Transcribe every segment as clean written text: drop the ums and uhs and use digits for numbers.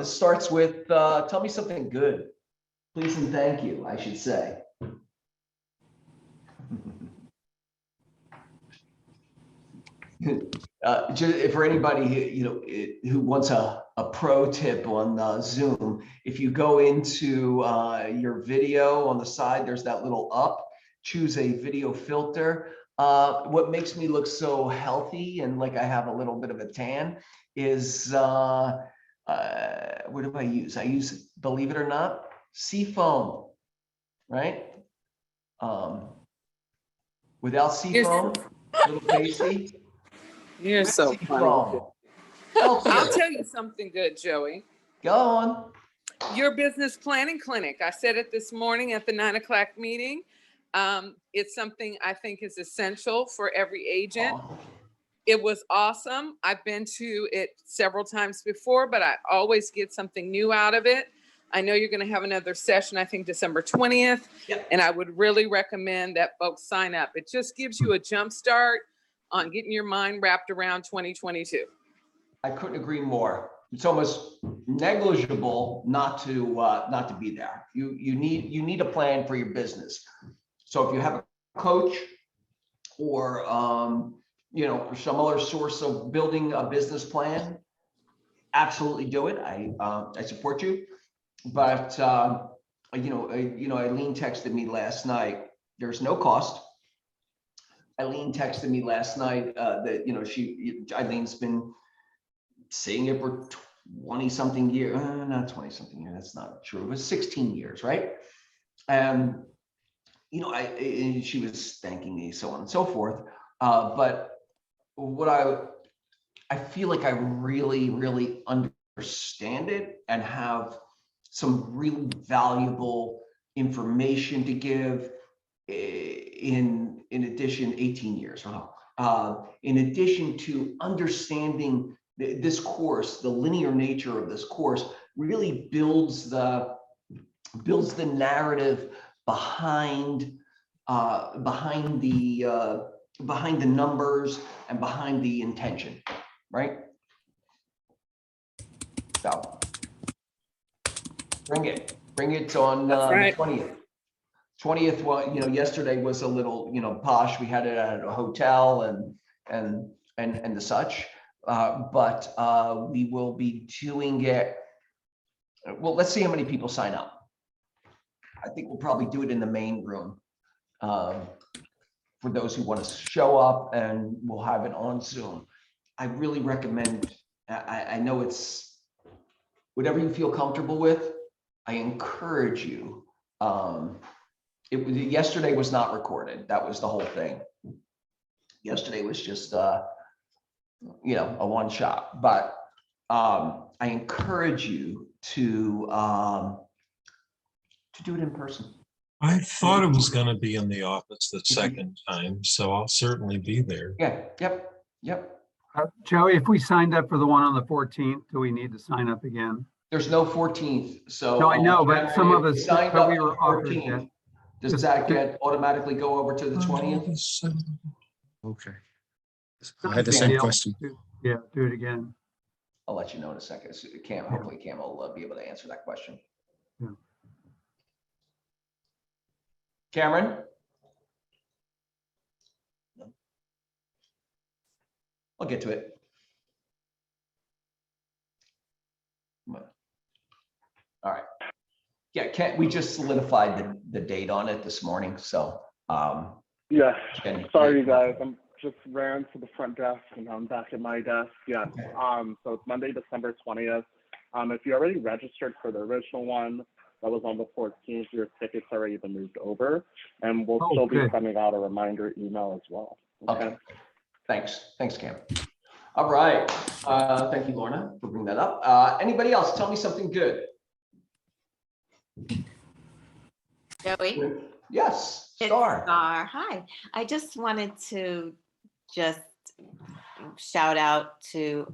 This starts with tell me something good. Please and thank you, I should say. For anybody who wants a pro tip on Zoom, if you go into your video on the side, there's that little up, choose a video filter. What makes me look so healthy and like I have a little bit of a tan is what do I use? I use, believe it or not, Seafoam, right? Without Seafoam, little pasty. You're so funny. I'll tell you something good, Joey. Go on. Your business planning clinic. I said it this morning at the 9 o'clock meeting. It's something I think is essential for every agent. Oh. It was awesome. I've been to it several times before, but I always get something new out of it. I know you're going to have another session, I think December 20th. Yep. And I would really recommend that folks sign up. It just gives you a jump start on getting your mind wrapped around 2022. I couldn't agree more. It's almost negligible not to be there. You need a plan for your business. So if you have a coach or or some other source of building a business plan, absolutely do it. I support you. But Eileen texted me last night. There's no cost. Eileen texted me last night that Eileen's been seeing it for 20-something years, not 20-something years. That's not true. It was 16 years, right? And and she was thanking me, so on and so forth. But what I feel like I really, really understand it and have some really valuable information to give. In addition, 18 years, in addition to understanding this course, the linear nature of this course really builds the narrative behind the numbers and behind the intention, right? So bring it on the 20th. 20th, well, yesterday was a little, posh. We had it at a hotel and the such, but we will be doing it. Well, let's see how many people sign up. I think we'll probably do it in the main room for those who want to show up, and we'll have it on Zoom. I really recommend. I know it's whatever you feel comfortable with. I encourage you. Yesterday was not recorded. That was the whole thing. Yesterday was just a one shot, but I encourage you to do it in person. I thought it was going to be in the office the second time, so I'll certainly be there. Yeah. Yep. Joey, if we signed up for the one on the 14th, do we need to sign up again? There's no 14th, so no, I know, but some of us signed up we were for 14th. Does that get automatically go over to the 20th? Okay. I had the same question. Yeah, do it again. I'll let you know in a second. Hopefully Cam will be able to answer that question. Yeah. Cameron? I'll get to it. All right. Yeah, we just solidified the date on it this morning, so. Yes, sorry you guys, I'm just ran to the front desk and I'm back at my desk. Yes, okay. So it's Monday, December 20th. If you already registered for the original one that was on the 14th, your ticket's already been moved over, and we'll still be sending out a reminder email as well. Okay. Thanks, Cam. All right, thank you, Lorna, for bringing that up. Anybody else? Tell me something good. Joey? Yes, It's Star. Hi. I just wanted to shout out to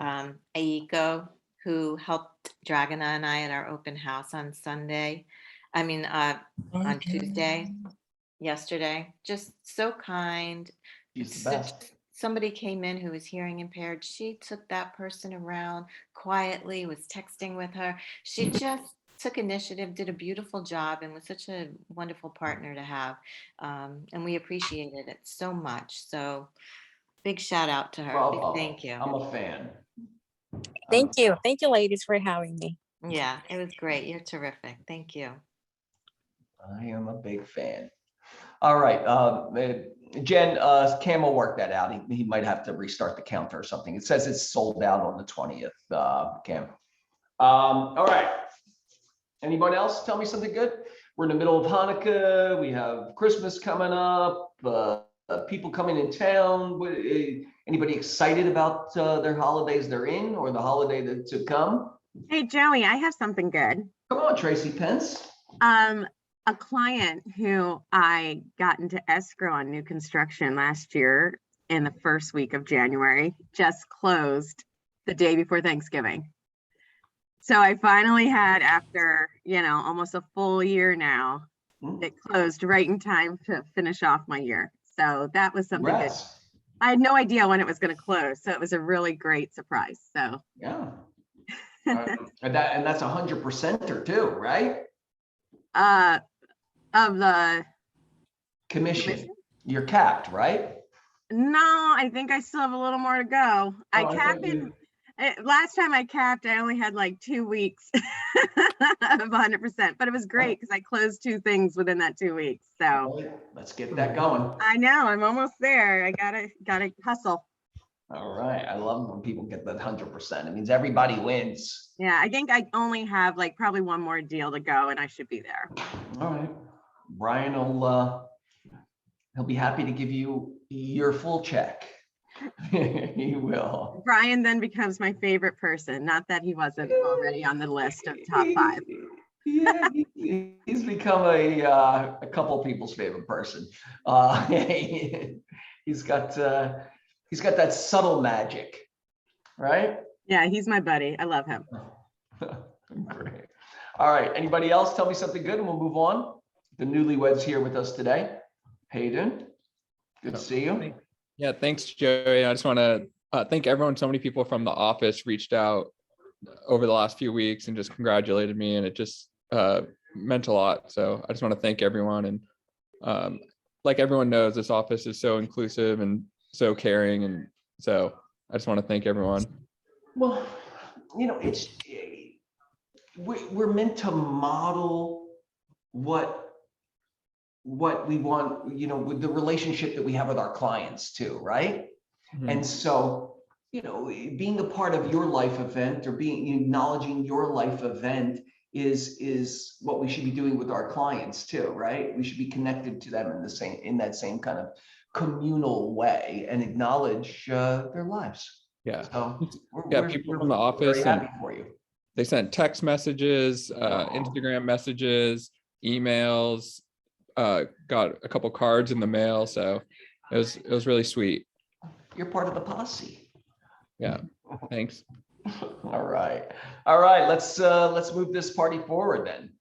Aiko, who helped Dragona and I at our open house on Tuesday, yesterday. Just so kind. She's the best. somebody came in who was hearing impaired, she took that person around quietly, was texting with her. She just took initiative, did a beautiful job, and was such a wonderful partner to have. And we appreciated it so much. So big shout out to her. Big Bravo. thank you. I'm a fan. Thank you. Thank you, ladies, for having me. Yeah, it was great. You're terrific. Thank you. I am a big fan. All right, Jen, Cam will work that out. He might have to restart the counter or something. It says it's sold out on the 20th, Cam. All right. Anyone else tell me something good? We're in the middle of Hanukkah. We have Christmas coming up. People coming in town. Anybody excited about their holidays they're in or the holiday to come? Hey, Joey, I have something good. Come on, Tracy Pence. A client who I got into escrow on new construction last year in the first week of January just closed the day before Thanksgiving. So I finally had, after, almost a full year now, it closed right in time to finish off my year. So that was something good. I had no idea when it was going to close. So it was a really great surprise. So yeah. And that's 100% too, right? Of the commission, you're capped, right? No, I think I still have a little more to go. I capped in last time I capped, I only had like 2 weeks of 100%, but it was great because I closed 2 things within that 2 weeks. So let's get that going. I know, I'm almost there. I gotta hustle. All right, I love when people get that 100%. It means everybody wins. Yeah, I think I only have like probably one more deal to go, and I should be there. All right, Brian will he'll be happy to give you your full check. He will. Brian then becomes my favorite person. Not that he wasn't already on the list of top 5. Yeah, he's become a couple people's favorite person. He's got that subtle magic, right? Yeah, he's my buddy. I love him. Great. All right. Anybody else tell me something good and we'll move on. The newlyweds here with us today. Hayden, good to see you. Yeah, thanks, Joey. I just want to thank everyone. So many people from the office reached out over the last few weeks and just congratulated me, and it just meant a lot. So I just want to thank everyone. And like everyone knows, this office is so inclusive and so caring, and so I just want to thank everyone. Well, we're meant to model what we want, with the relationship that we have with our clients too, right? Mm-hmm. And so, being a part of your life event or acknowledging your life event is what we should be doing with our clients too, right? We should be connected to them in that same kind of communal way and acknowledge their lives. Yeah. So people from the office, very happy for you. They sent text messages, Instagram messages, emails, got a couple cards in the mail. So it was really sweet. You're part of the posse. Yeah. Thanks. All right. Let's move this party forward then.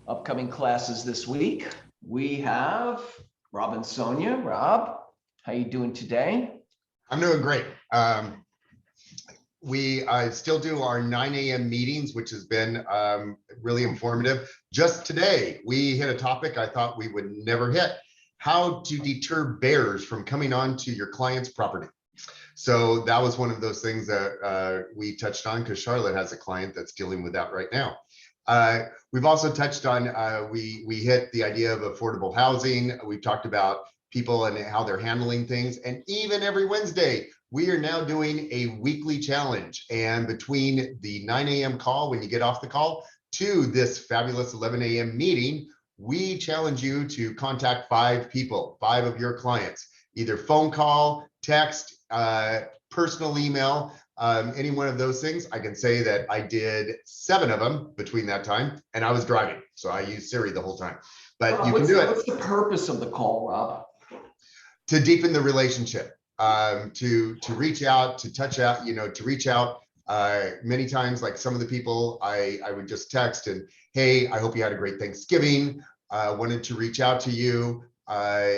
Upcoming classes this week. We have Rob and Sonia. Rob, how you doing today? I'm doing great. We still do our 9 a.m. meetings, which has been really informative. Just today, we hit a topic I thought we would never hit: how to deter bears from coming onto your client's property. So that was one of those things that we touched on, because Charlotte has a client that's dealing with that right now. We've also touched on, we hit the idea of affordable housing. We've talked about people and how they're handling things. And even every Wednesday, we are now doing a weekly challenge. And between the 9 a.m. call, when you get off the call, to this fabulous 11 a.m. meeting, we challenge you to contact 5 people, 5 of your clients, either phone call, text, personal email, any one of those things. I can say that I did 7 of them between that time, and I was driving, so I used Siri the whole time. But you can do it. What's the purpose of the call, Rob? To deepen the relationship, to reach out, to touch out, to reach out. Many times, like some of the people, I would just text and, hey, I hope you had a great Thanksgiving. Wanted to reach out to you. blah,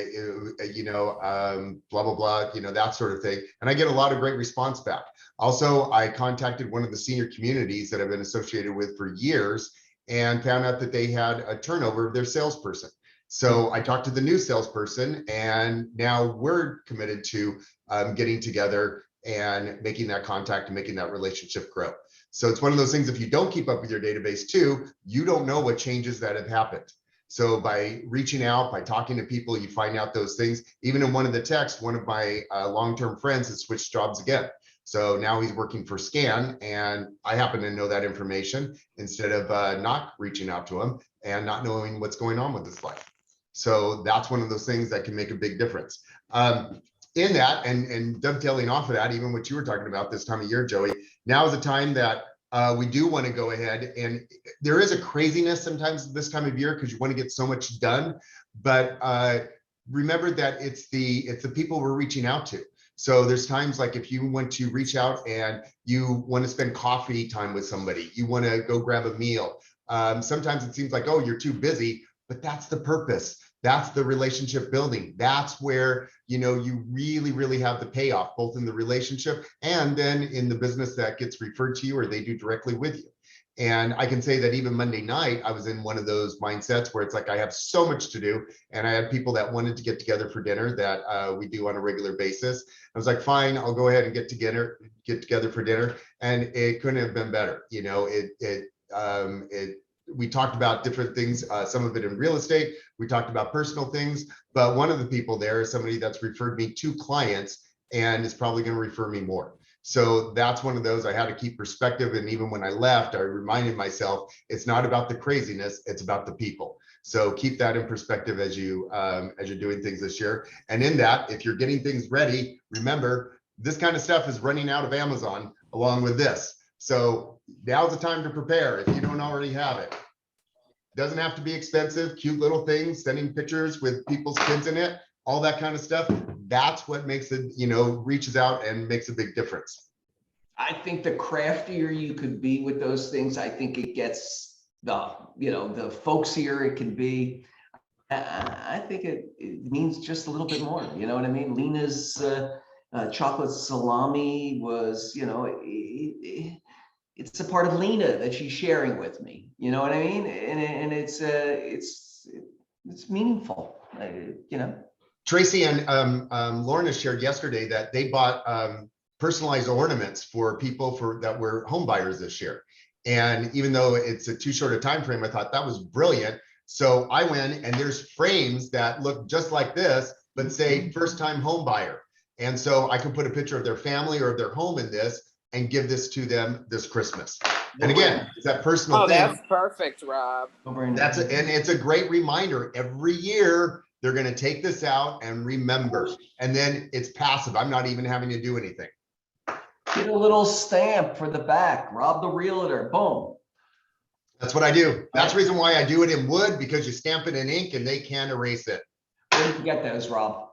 blah, blah, that sort of thing. And I get a lot of great response back. Also, I contacted one of the senior communities that I've been associated with for years and found out that they had a turnover of their salesperson. So I talked to the new salesperson, and now we're committed to getting together and making that contact and making that relationship grow. So it's one of those things, if you don't keep up with your database too, you don't know what changes that have happened. So by reaching out, by talking to people, you find out those things. Even in one of the texts, one of my long-term friends has switched jobs again. So now he's working for Scan, and I happen to know that information instead of not reaching out to him and not knowing what's going on with his life. So that's one of those things that can make a big difference. In that, and dovetailing off of that, even what you were talking about this time of year, Joey, now is the time that we do want to go ahead, and there is a craziness sometimes this time of year because you want to get so much done, but remember that it's the people we're reaching out to. So there's times like if you want to reach out and you want to spend coffee time with somebody, you want to go grab a meal. Sometimes it seems like, oh, you're too busy, but that's the purpose. That's the relationship building. That's where, you really, really have the payoff, both in the relationship and then in the business that gets referred to you or they do directly with you. And I can say that even Monday night, I was in one of those mindsets where it's like, I have so much to do. And I had people that wanted to get together for dinner that we do on a regular basis. I was like, fine, I'll go ahead and get together for dinner. And it couldn't have been better. We talked about different things, some of it in real estate. We talked about personal things, but one of the people there is somebody that's referred me to clients and is probably going to refer me more. So that's one of those I had to keep perspective. And even when I left, I reminded myself, it's not about the craziness, it's about the people. So keep that in perspective as you're doing things this year. And in that, if you're getting things ready, remember, this kind of stuff is running out of Amazon along with this. So now's the time to prepare if you don't already have it. Doesn't have to be expensive, cute little things, sending pictures with people's kids in it, all that kind of stuff. That's what makes it, reaches out and makes a big difference. I think the craftier you could be with those things, I think it gets the folksier it can be. I think it means just a little bit more. You know what I mean? Lena's chocolate salami was, it's a part of Lena that she's sharing with me. You know what I mean? And it's meaningful. Tracy and Lorna shared yesterday that they bought personalized ornaments for people that were home buyers this year. And even though it's a too short a time frame, I thought that was brilliant. So I went and there's frames that look just like this, but say first-time home buyer. And so I can put a picture of their family or of their home in this and give this to them this Christmas. And again, it's that personal thing. That's perfect, Rob. And it's a great reminder. Every year, they're going to take this out and remember. And then it's passive. I'm not even having to do anything. Get a little stamp for the back. Rob the realtor. Boom. That's what I do. That's the reason why I do it in wood, because you stamp it in ink and they can't erase it. Where did you get those, Rob?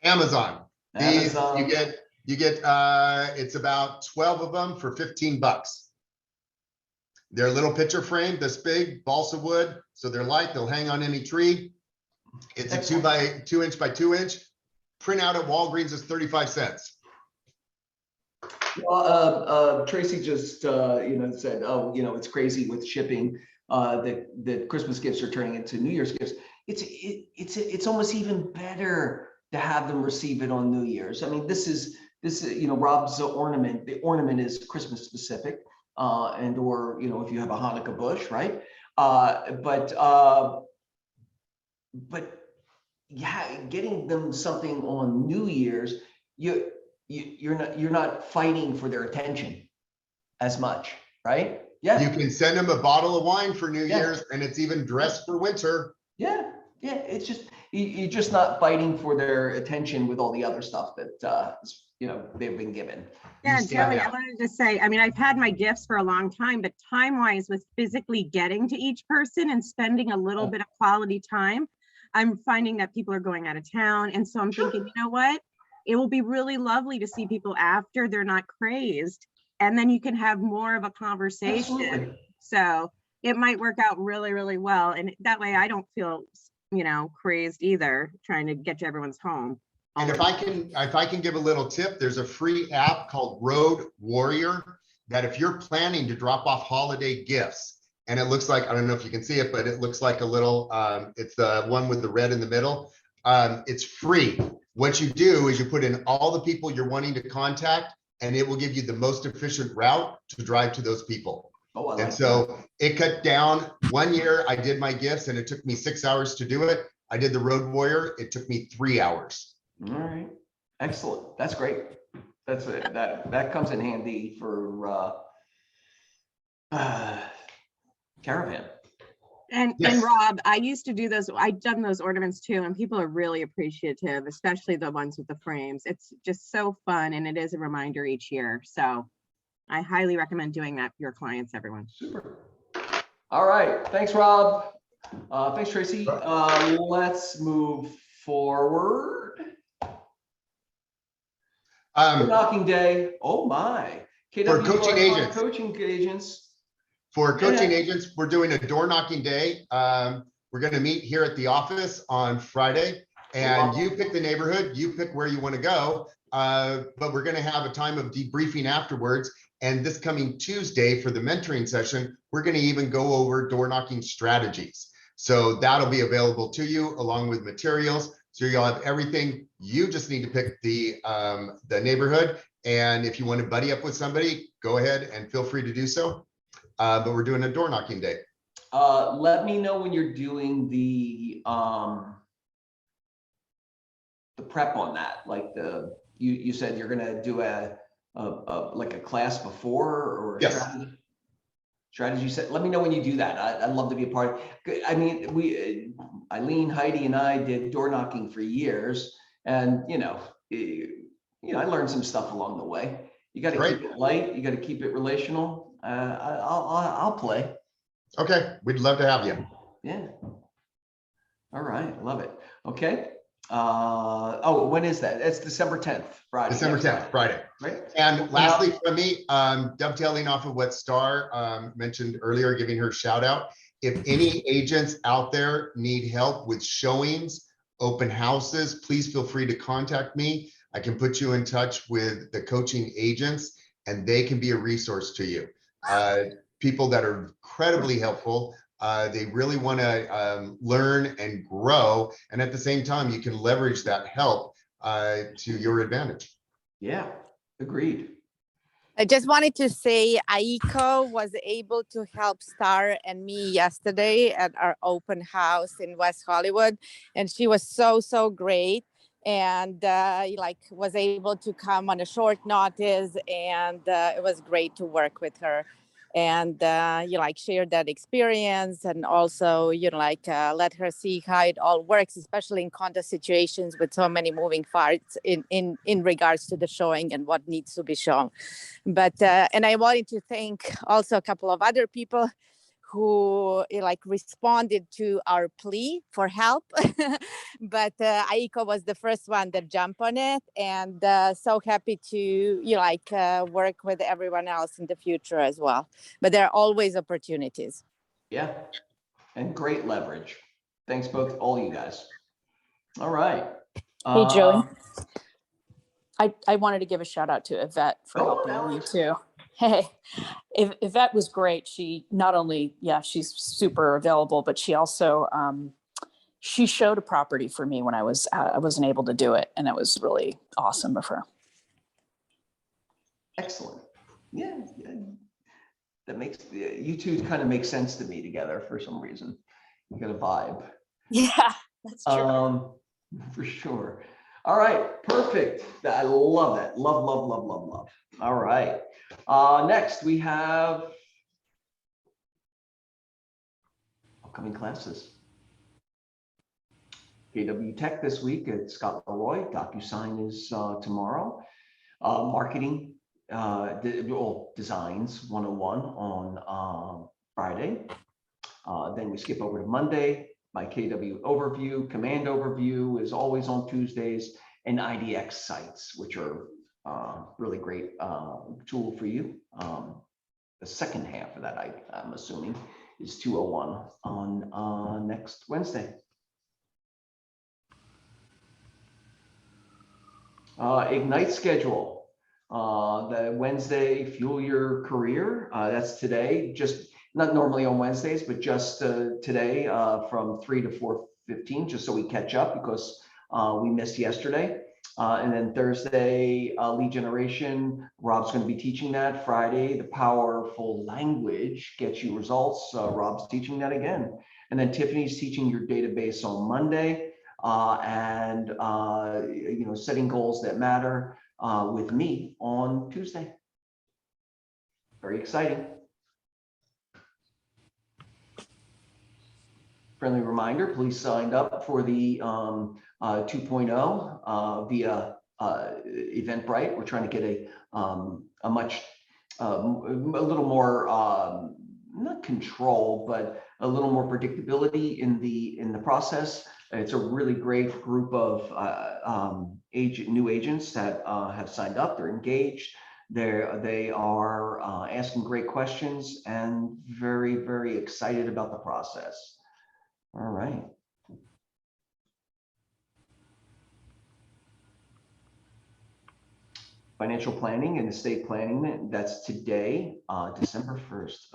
Amazon. Amazon. You get it's about 12 of them for $15. They're a little picture frame, this big, balsa wood, so they're light, they'll hang on any tree. It's a 2 by 2 inch by 2 inch. Print out at Walgreens is 35 cents. Well, Tracy just said, oh, it's crazy with shipping. The Christmas gifts are turning into New Year's gifts. It's almost even better to have them receive it on New Year's. I mean, this is Rob's ornament. The ornament is Christmas specific, and or if you have a Hanukkah bush, right? But yeah, getting them something on New Year's, you're not fighting for their attention as much, right? Yeah. You can send them a bottle of wine for New Year's, and it's even dressed for winter. Yeah. It's just you're just not fighting for their attention with all the other stuff that they've been given. Yeah, Joey, I wanted to say, I mean, I've had my gifts for a long time, but time-wise with physically getting to each person and spending a little bit of quality time, I'm finding that people are going out of town. And so I'm thinking, you know what? It will be really lovely to see people after they're not crazed. And then you can have more of a conversation. Absolutely. So it might work out really, really well. And that way I don't feel crazed either, trying to get to everyone's home. And if I can give a little tip, there's a free app called Road Warrior that if you're planning to drop off holiday gifts, and it looks like, I don't know if you can see it, but it looks like a little, it's the one with the red in the middle. It's free. What you do is you put in all the people you're wanting to contact, and it will give you the most efficient route to drive to those people. Oh, I like and so it cut down. 1 year I did my gifts and it took me 6 hours to do it. I did the Road Warrior. It took me 3 hours. All right. Excellent. That's great. That's it. That comes in handy for caravan. And Rob, I used to do those. I've done those ornaments too, and people are really appreciative, especially the ones with the frames. It's just so fun, and it is a reminder each year. So I highly recommend doing that for your clients, everyone. Super. All right. Thanks, Rob. Thanks, Tracy. Let's move forward. Knocking day. Oh my. For coaching agents. Coaching agents. For coaching agents, we're doing a door knocking day. We're going to meet here at the office on Friday, and you pick the neighborhood, you pick where you want to go. But we're going to have a time of debriefing afterwards. And this coming Tuesday for the mentoring session, we're going to even go over door knocking strategies. So that'll be available to you along with materials. So you'll have everything. You just need to pick the neighborhood. And if you want to buddy up with somebody, go ahead and feel free to do so. But we're doing a door knocking day. Let me know when you're doing the prep on that. Like you said you're gonna do like a class before or yes. strategy set. Let me know when you do that. I'd love to be a part. I mean, Eileen, Heidi, and I did door knocking for years, and I learned some stuff along the way. You got to keep it light. You got to keep it relational. I'll play. Okay, we'd love to have you. Yeah. All right, love it. Okay. Oh, when is that? It's December 10th, Friday. December 10th, Friday. Right. And lastly, from me, dovetailing off of what Star mentioned earlier, giving her a shout out. If any agents out there need help with showings, open houses, please feel free to contact me. I can put you in touch with the coaching agents, and they can be a resource to you. People that are incredibly helpful. They really want to learn and grow. And at the same time, you can leverage that help to your advantage. Yeah, agreed. I just wanted to say Aiko was able to help Star and me yesterday at our open house in West Hollywood. And she was so great. And was able to come on a short notice, and it was great to work with her. And share that experience, and also let her see how it all works, especially in contest situations with so many moving parts in regards to the showing and what needs to be shown. But and I wanted to thank also a couple of other people who responded to our plea for help. But Aiko was the first one that jumped on it, and so happy to work with everyone else in the future as well. But there are always opportunities. Yeah, and great leverage. Thanks all you guys. All right. Hey, Joey. I wanted to give a shout out to Yvette for helping you too. Hey, Yvette was great. She not only, she's super available, but she also, she showed a property for me when I wasn't able to do it. And it was really awesome of her. Excellent. Yeah. That makes, you two kind of make sense to me together for some reason. You got a vibe. Yeah, that's true. For sure. All right, perfect. I love that. Love. All right. Next we have upcoming classes. KW Tech this week at Scott Leroy. DocuSign is tomorrow. Marketing Designs 101 on Friday. Then we skip over to Monday. My KW overview, command overview is always on Tuesdays, and IDX sites, which are really great tool for you. The second half of that, I'm assuming, is 201 on next Wednesday. Ignite schedule. The Wednesday Fuel Your Career. That's today, just not normally on Wednesdays, but just today from 3 to 4:15, just so we catch up because we missed yesterday. And then Thursday, lead generation. Rob's going to be teaching that. Friday, the powerful language gets you results. Rob's teaching that again. And then Tiffany's teaching your database on Monday. And setting goals that matter with me on Tuesday. Very exciting. Friendly reminder, please sign up for the 2.0 via Eventbrite. We're trying to get a little more not control, but a little more predictability in the process. It's a really great group of new agents that have signed up. They're engaged. They are asking great questions and very, very excited about the process. All right. Financial planning and estate planning, that's today, December 1st,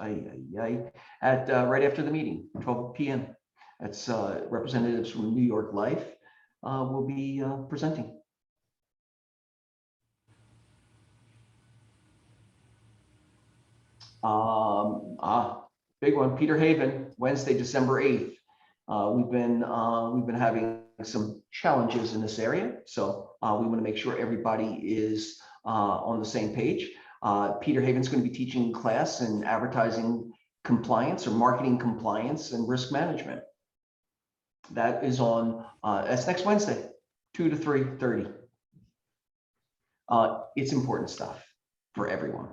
at right after the meeting, 12 p.m. That's representatives from New York Life will be presenting. Big one, Peter Haven, Wednesday, December 8th. We've been having some challenges in this area, so we want to make sure everybody is on the same page. Peter Haven's going to be teaching class in advertising compliance or marketing compliance and risk management. That is on that's next Wednesday, 2 to 3:30. It's important stuff for everyone.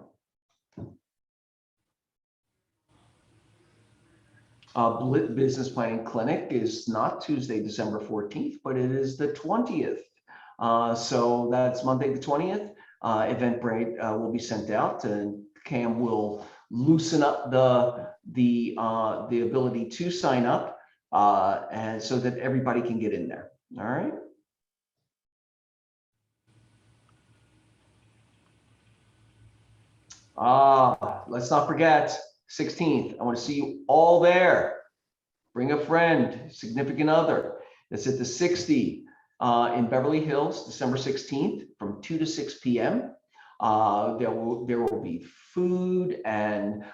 Business Planning Clinic is not Tuesday, December 14th, but it is the 20th. So that's Monday the 20th. Eventbrite will be sent out, and Cam will loosen up the ability to sign up, and so that everybody can get in there. All right. Let's not forget 16th. I want to see you all there. Bring a friend, significant other. It's at the 60 in Beverly Hills, December 16th from 2 to 6 p.m. There will be food and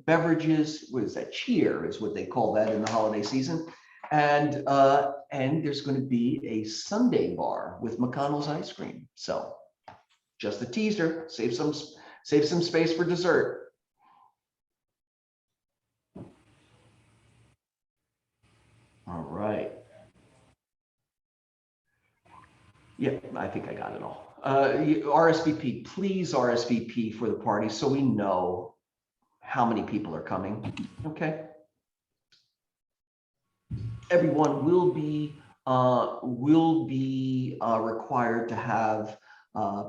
beverages. What is that? Cheer is what they call that in the holiday season. And there's going to be a Sunday bar with McConnell's ice cream. So just a teaser. Save some space for dessert. All right. Yeah, I think I got it all. RSVP, please RSVP for the party so we know how many people are coming. Okay. Everyone will be required to have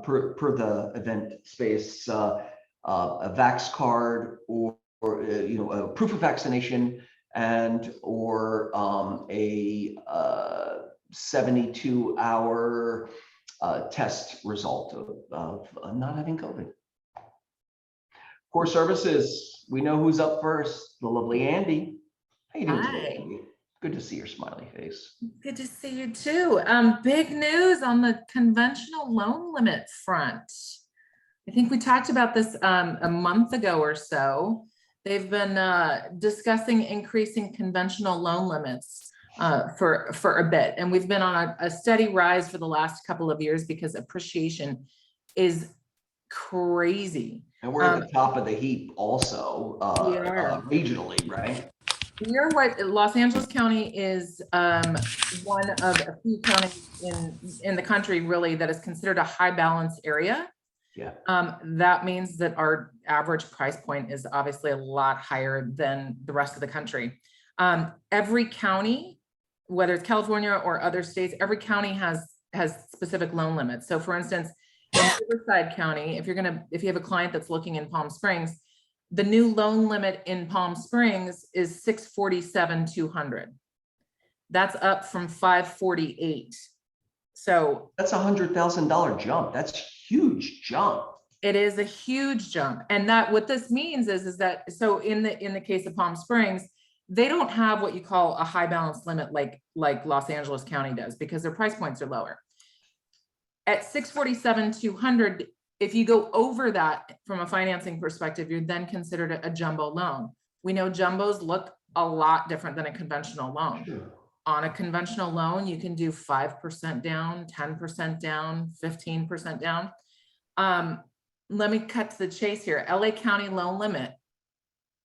per the event space a vax card or a proof of vaccination and or a 72-hour test result of not having COVID. Core services, we know who's up first. The lovely Andy. How you doing today, Andy? Good to see your smiley face. Good to see you too. Big news on the conventional loan limit front. I think we talked about this a month ago or so. They've been discussing increasing conventional loan limits for a bit. And we've been on a steady rise for the last couple of years because appreciation is crazy. And we're at the top of the heap also regionally, right? You're right. Los Angeles County is one of a few counties in the country really that is considered a high balance area. Yeah. That means that our average price point is obviously a lot higher than the rest of the country. Every county, whether it's California or other states, every county has specific loan limits. So for instance, in Riverside County, if you have a client that's looking in Palm Springs, the new loan limit in Palm Springs is $647,200. That's up from $548. So That's $100,000 jump. That's huge jump. it is a huge jump. And that what this means is that, so in the case of Palm Springs, they don't have what you call a high balance limit like Los Angeles County does, because their price points are lower. At 647,200, if you go over that from a financing perspective, you're then considered a jumbo loan. We know jumbos look a lot different than a conventional loan. Sure. On a conventional loan, you can do 5% down, 10% down, 15% down. Let me cut to the chase here. LA County loan limit.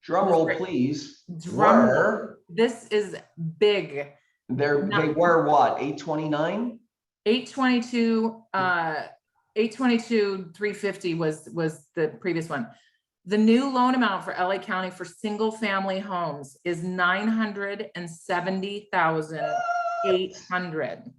Drum roll, please. Drum roll. This is big. They were what, 829? 822, 822, 350 was the previous one. The new loan amount for LA County for single family homes is $970,800.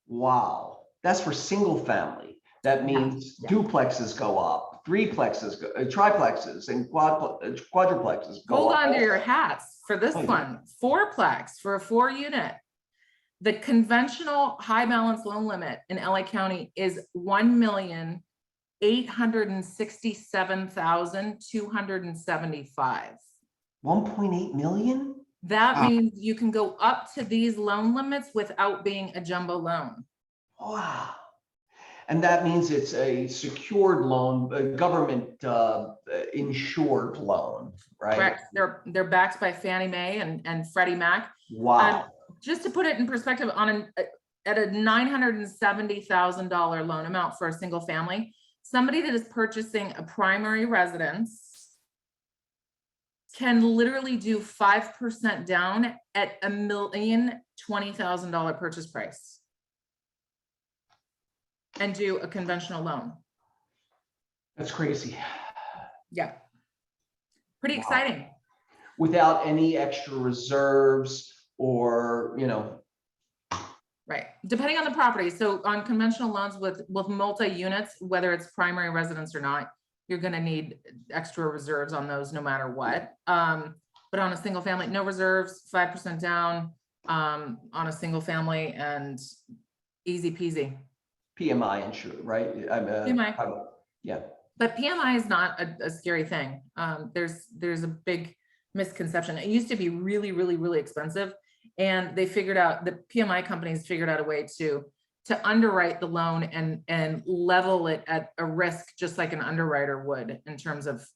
Wow, that's for single family. That means duplexes go up, threeplexes, triplexes, and quadruplexes go Hold up. on to your hats for this one. Fourplex for a 4-unit. The conventional high balance loan limit in LA County is $1,867,275. 1.8 million? That means you can go up to these loan limits without being a jumbo loan. Wow. And that means it's a secured loan, a government insured loan, right? Correct. They're backed by Fannie Mae and Freddie Mac. Wow. Just to put it in perspective, at a $970,000 loan amount for a single family, somebody that is purchasing a primary residence can literally do 5% down at $1,020,000 purchase price and do a conventional loan. That's crazy. Yeah. Pretty exciting. Without any extra reserves or, Right. Depending on the property. So on conventional loans with multi-units, whether it's primary residence or not, you're going to need extra reserves on those no matter what. But on a single family, no reserves, 5% down on a single family and easy peasy. PMI insured, right? PMI. Yeah. But PMI is not a scary thing. There's a big misconception. It used to be really, really, really expensive. And they figured out, the PMI companies figured out a way to underwrite the loan and level it at a risk, just like an underwriter would in terms of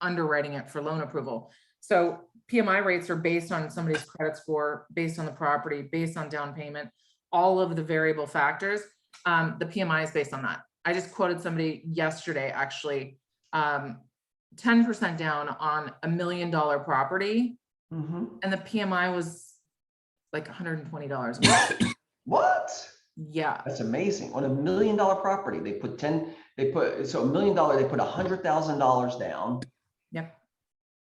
underwriting it for loan approval. So PMI rates are based on somebody's credit score, based on the property, based on down payment, all of the variable factors. The PMI is based on that. I just quoted somebody yesterday, actually, 10% down on $1 million property. Mm-hmm. And the PMI was like $120. What? Yeah. That's amazing. On $1 million property, so $1 million, they put $100,000 down. Yep.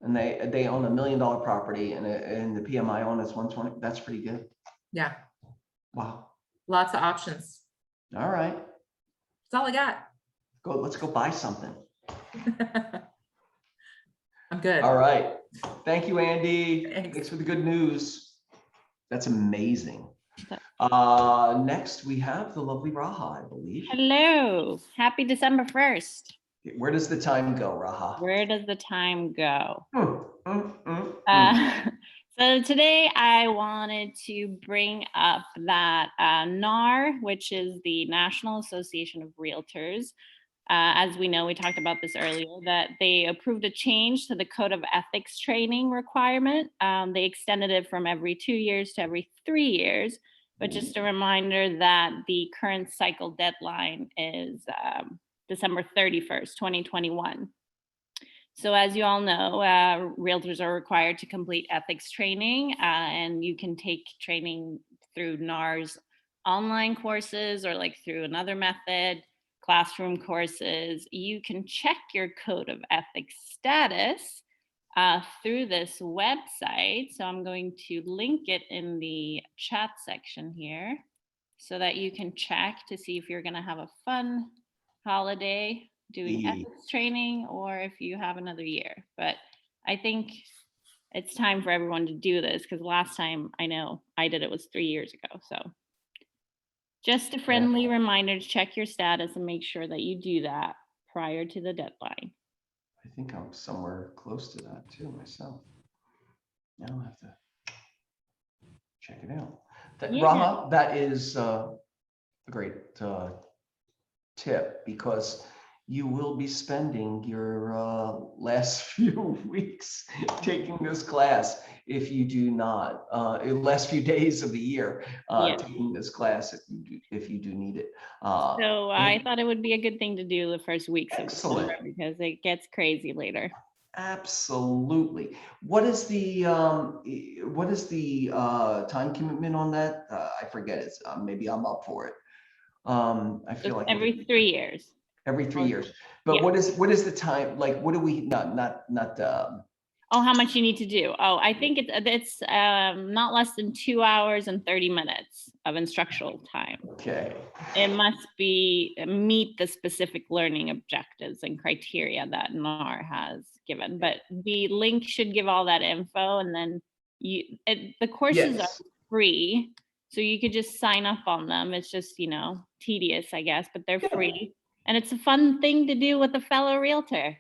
And they own $1 million property and the PMI on is 120. That's pretty good. Yeah. Wow. Lots of options. All right. That's all I got. Let's go buy something. I'm good. All right. Thank you, Andy. Thanks. Thanks for the good news. That's amazing. Next we have the lovely Raha, I believe. Hello. Happy December 1st. Where does the time go, Raha? Where does the time go? So today I wanted to bring up that NAR, which is the National Association of Realtors, as we know, we talked about this earlier, that they approved a change to the Code of Ethics training requirement. They extended it from every 2 years to every 3 years, but just a reminder that the current cycle deadline is December 31st, 2021. So as you all know, realtors are required to complete ethics training, and you can take training through NAR's online courses or like through another method, classroom courses. You can check your code of ethics status through this website. So I'm going to link it in the chat section here so that you can check to see if you're going to have a fun holiday doing ethics training or if you have another year. But I think it's time for everyone to do this because last time I know I did it was 3 years ago. So Just a friendly reminder to check your status and make sure that you do that prior to the deadline. I think I'm somewhere close to that too myself. Now I'll have to check it out. Yeah. Raha, that is a great tip, because you will be spending your last few weeks taking this class if you do not, last few days of the year taking this class if you do need it. So I thought it would be a good thing to do the first weeks of Excellent. December because it gets crazy later. Absolutely. What is the time commitment on that? I forget. It's maybe I'm up for it. I feel like every 3 years. Every 3 years. But Yeah. what is the time? Like, what do we not Oh, how much you need to do? Oh, I think it's not less than 2 hours and 30 minutes of instructional time. okay. It must meet the specific learning objectives and criteria that NAR has given. But the link should give all that info, and then the courses are free, so you could just sign up on them. It's just, tedious, I guess, but they're free, and it's a fun thing to do with a fellow realtor.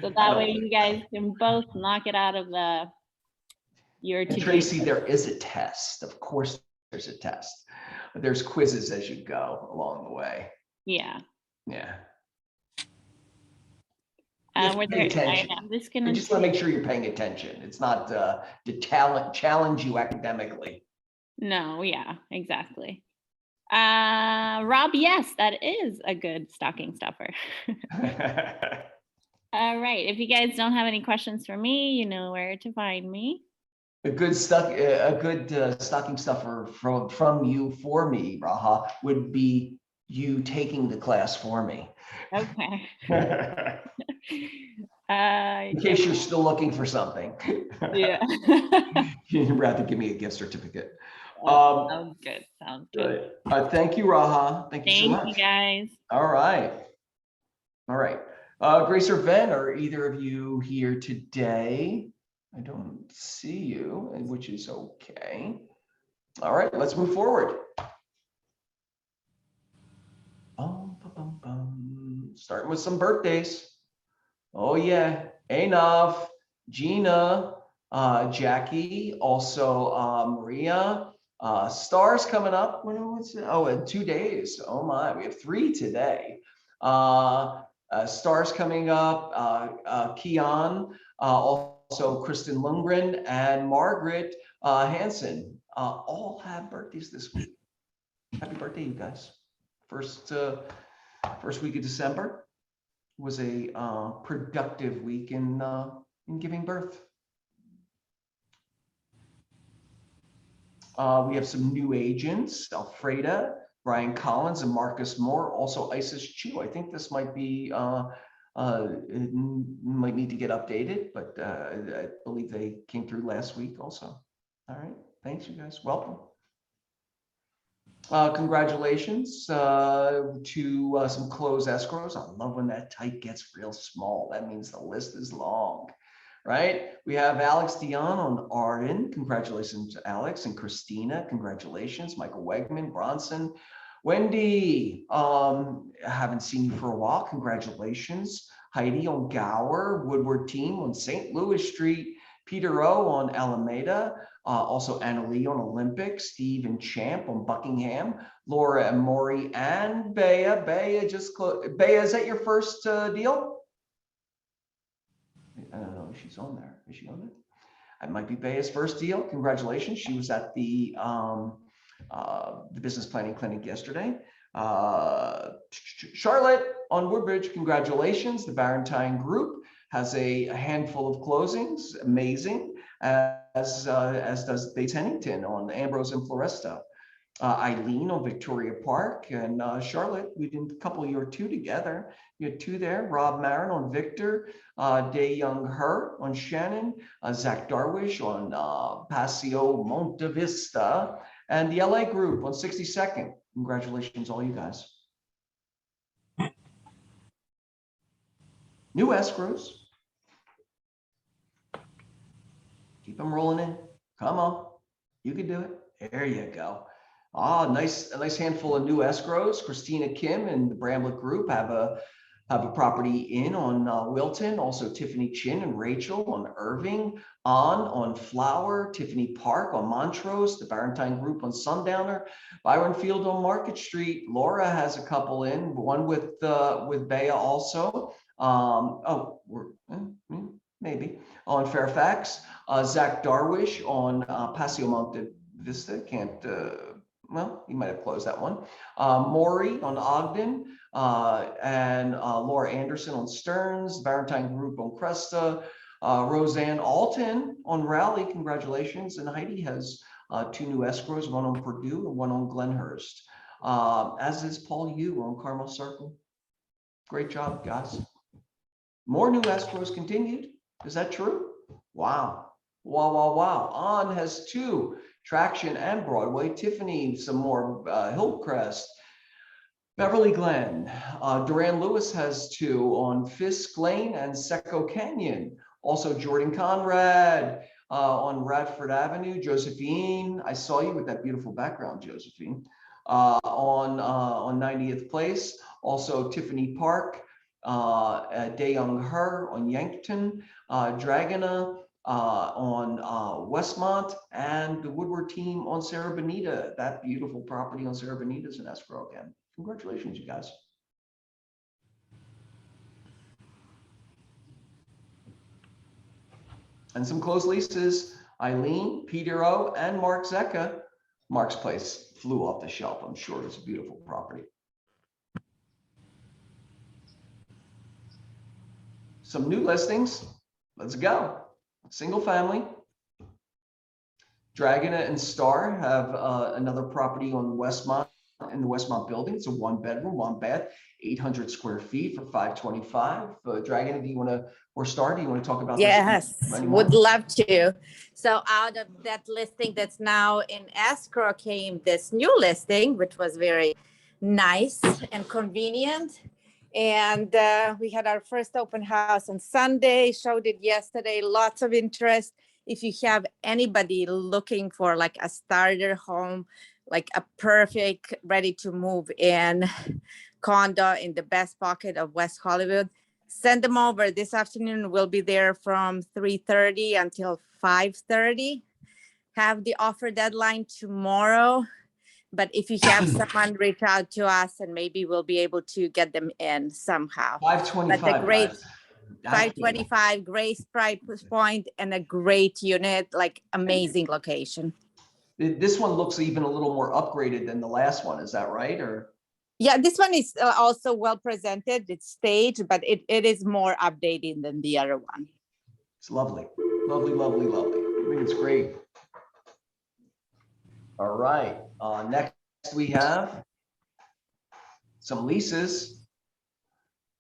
So that way you guys can both knock it out of your And Tracy, there is a test. Of course, there's a test. There's quizzes as you go along the way. Yeah. Yeah. I'm just going to make sure you're paying attention. It's not to challenge you academically. No, yeah, exactly. Rob, yes, that is a good stocking stuffer. All right. If you guys don't have any questions for me, you know where to find me. A good stocking stuffer from you for me, Raha, would be you taking the class for me. Okay. In case you're still looking for something. Yeah. You'd rather give me a gift certificate. Sounds good. Sounds good. Thank you, Raha. Thank you so much. Thank you, guys. All right. All right. Grace or Ben, are either of you here today? I don't see you, which is okay. All right, let's move forward. Starting with some birthdays. Oh yeah, Anav, Gina, Jackie, also Maria. Stars coming up. In 2 days. Oh my, we have 3 today. Stars coming up. Kian, also Kristen Lundgren and Margaret Hansen. All have birthdays this week. Happy birthday, you guys. First week of December was a productive week in giving birth. We have some new agents, Alfreda, Brian Collins, and Marcus Moore. Also Isis Chu. I think this might be it might need to get updated, but I believe they came through last week also. All right, thanks you guys. Welcome. Congratulations to some closed escrows. I love when that type gets real small. That means the list is long, right? We have Alex Dion on Arden. Congratulations to Alex and Christina. Congratulations. Michael Wegman, Bronson. Wendy, I haven't seen you for a while. Congratulations. Heidi on Gower. Woodward Team on St. Louis Street. Peter O on Alameda. Also Anna Lee on Olympic, Steve and Champ on Buckingham, Laura and Maury and Bea. Bea just closed. Bea, is that your first deal? I don't know if she's on there. Is she on there? It might be Bea's first deal. Congratulations. She was at the business planning clinic yesterday. Charlotte on Woodbridge, congratulations. The Barentine Group has a handful of closings. Amazing. As does Bates Hennington on Ambrose and Floresta. Eileen on Victoria Park, and Charlotte, we did a couple or 2 together. You had 2 there. Rob Marin on Victor, Day Young Her on Shannon, Zach Darwish on Paseo Monte Vista, and the LA Group on 62nd. Congratulations, all you guys. New escrows. Keep them rolling in. Come on. You can do it. There you go. A nice handful of new escrows. Christina Kim and the Bramlett Group have a property in on Wilton. Also Tiffany Chin and Rachel on Irving, on Flower, Tiffany Park on Montrose, the Barentine Group on Sundowner, Byron Field on Market Street. Laura has a couple in, one with Bea also. Maybe on Fairfax. Zach Darwish on Paseo Monte Vista. Well, you might have closed that one. Maury on Ogden, and Laura Anderson on Stearns, Barentine Group on Cresta, Roseanne Alton on Raleigh, congratulations. And Heidi has 2 new escrows, one on Purdue and one on Glenhurst. As is Paul Yu on Carmel Circle. Great job, guys. More new escrows continued. Is that true? Wow. Wow. On has 2. Traction and Broadway. Tiffany, some more Hillcrest. Beverly Glen. Duran Lewis has 2 on Fisk Lane and Secco Canyon. Also Jordan Conrad on Radford Avenue. Josephine, I saw you with that beautiful background, Josephine. On 90th Place. Also Tiffany Park. Dayoung Her on Yankton. Dragona on Westmont, and the Woodward team on Sarah Bonita. That beautiful property on Sarah Bonita is an escrow again. Congratulations, you guys. And some closed leases. Eileen, Peter O, and Mark Zecca. Mark's place flew off the shelf. I'm sure it's a beautiful property. Some new listings. Let's go. Single family. Dragona and Star have another property on Westmont, in the Westmont building. It's a 1-bedroom, 1-bath, 800 square feet for $525. Dragona, do you want to, or Star, do you want to talk about Yes, this? would love to. So out of that listing that's now in escrow came this new listing, which was very nice and convenient. And we had our first open house on Sunday, showed it yesterday, lots of interest. If you have anybody looking for like a starter home, like a perfect, ready to move in condo in the best pocket of West Hollywood, send them over. This afternoon, we'll be there from 3:30 until 5:30. Have the offer deadline tomorrow. But if you have someone, reach out to us and maybe we'll be able to get them in somehow. 525. But the great guys. 525, great price point, and a great unit, like amazing location. This one looks even a little more upgraded than the last one. Is that right? Or Yeah, this one is also well presented. It's staged, but it is more updated than the other one. it's lovely. Lovely. I think it's great. All right. Next, we have some leases.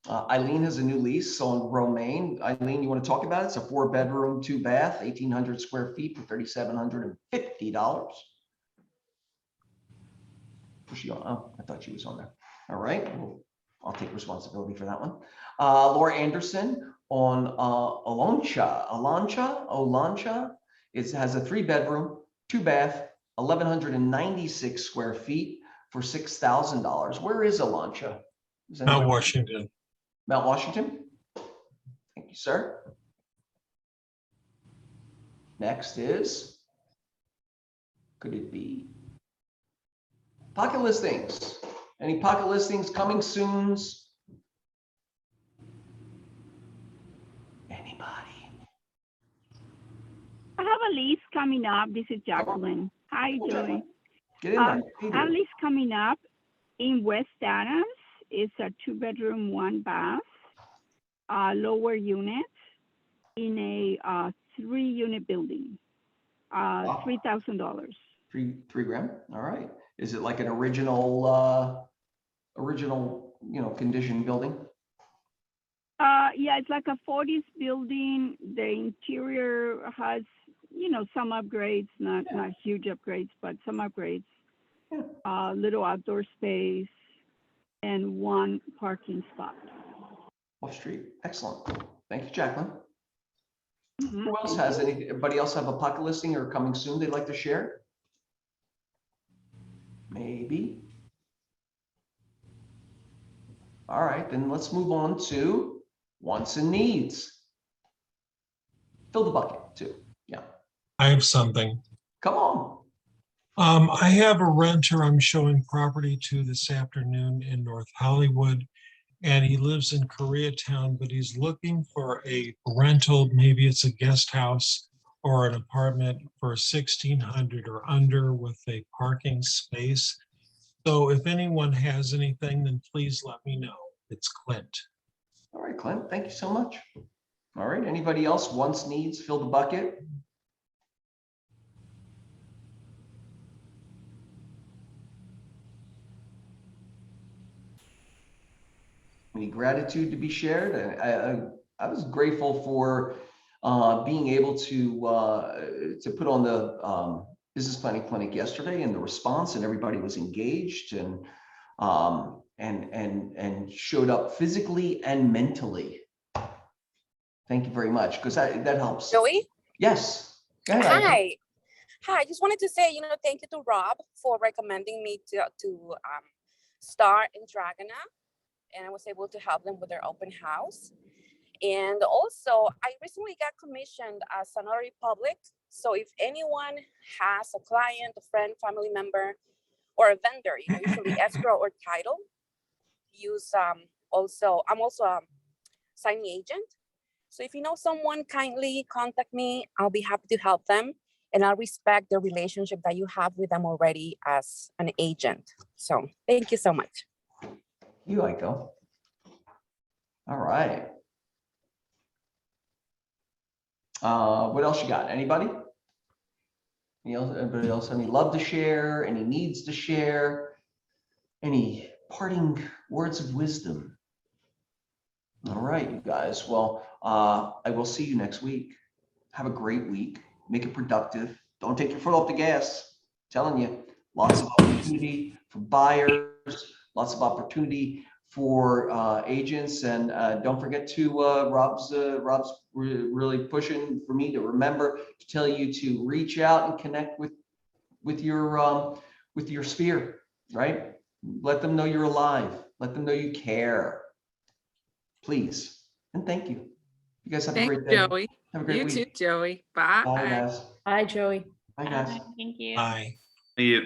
Eileen has a new lease on Romaine. Eileen, you want to talk about it? It's a 4-bedroom, 2-bath, 1,800 square feet for $3,750. Was she on? Oh, I thought she was on there. All right. Well, I'll take responsibility for that one. Laura Anderson on Olancha. It has a 3-bedroom, 2-bath, 1,196 square feet for $6,000. Where is Olancha? Mount Washington. Mount Washington? Thank you, sir. Next is, could it be pocket listings? Any pocket listings coming soon? Anybody? I have a lease coming up. This is Jacqueline. How you doing? Get in there. I have a lease coming up in West Adams. It's a 2-bedroom, 1-bath, lower unit in a 3-unit building. $3,000. Three grand. All right. Is it like an original, condition building? Yeah, it's like a 40s building. The interior has, some upgrades, not huge upgrades, but some upgrades. Little outdoor space and 1 parking spot. Off street. Excellent. Thank you, Jacqueline. Mm-hmm. Who else has anybody else have a pocket listing or coming soon they'd like to share? Maybe. All right, then let's move on to wants and needs. Fill the bucket too. Yeah. I have something. Come on. I have a renter I'm showing property to this afternoon in North Hollywood, and he lives in Koreatown, but he's looking for a rental. Maybe it's a guest house or an apartment for 1,600 or under with a parking space. So if anyone has anything, then please let me know. It's Clint. All right, Clint, thank you so much. All right, anybody else wants, needs, fill the bucket? Any gratitude to be shared? I was grateful for being able to put on the business planning clinic yesterday, and the response, and everybody was engaged and showed up physically and mentally. Thank you very much, because that helps. Joey? Yes. Go ahead, Ida. Hi. Hi. I just wanted to say, thank you to Rob for recommending me to Star and Dragona, and I was able to help them with their open house. And also, I recently got commissioned as a notary public. So if anyone has a client, a friend, family member, or a vendor, usually escrow or title, I'm also a signing agent. So if you know someone, kindly contact me. I'll be happy to help them. And I'll respect the relationship that you have with them already as an agent. So thank you so much. You, Aiko. All right. What else you got? Anybody? Anybody else any love to share? Any needs to share? Any parting words of wisdom? All right, you guys. Well, I will see you next week. Have a great week. Make it productive. Don't take your foot off the gas. I'm telling you, lots of opportunity for buyers, lots of opportunity for agents, and don't forget to Rob's really pushing for me to remember to tell you to reach out and connect with your sphere, right? Let them know you're alive. Let them know you care. Please and thank you. You guys have a great day. Joey. Have a great You week. too, Joey. Bye. Bye, guys. Hi, Joey. Bye, guys. Thank you. Bye. Thank you.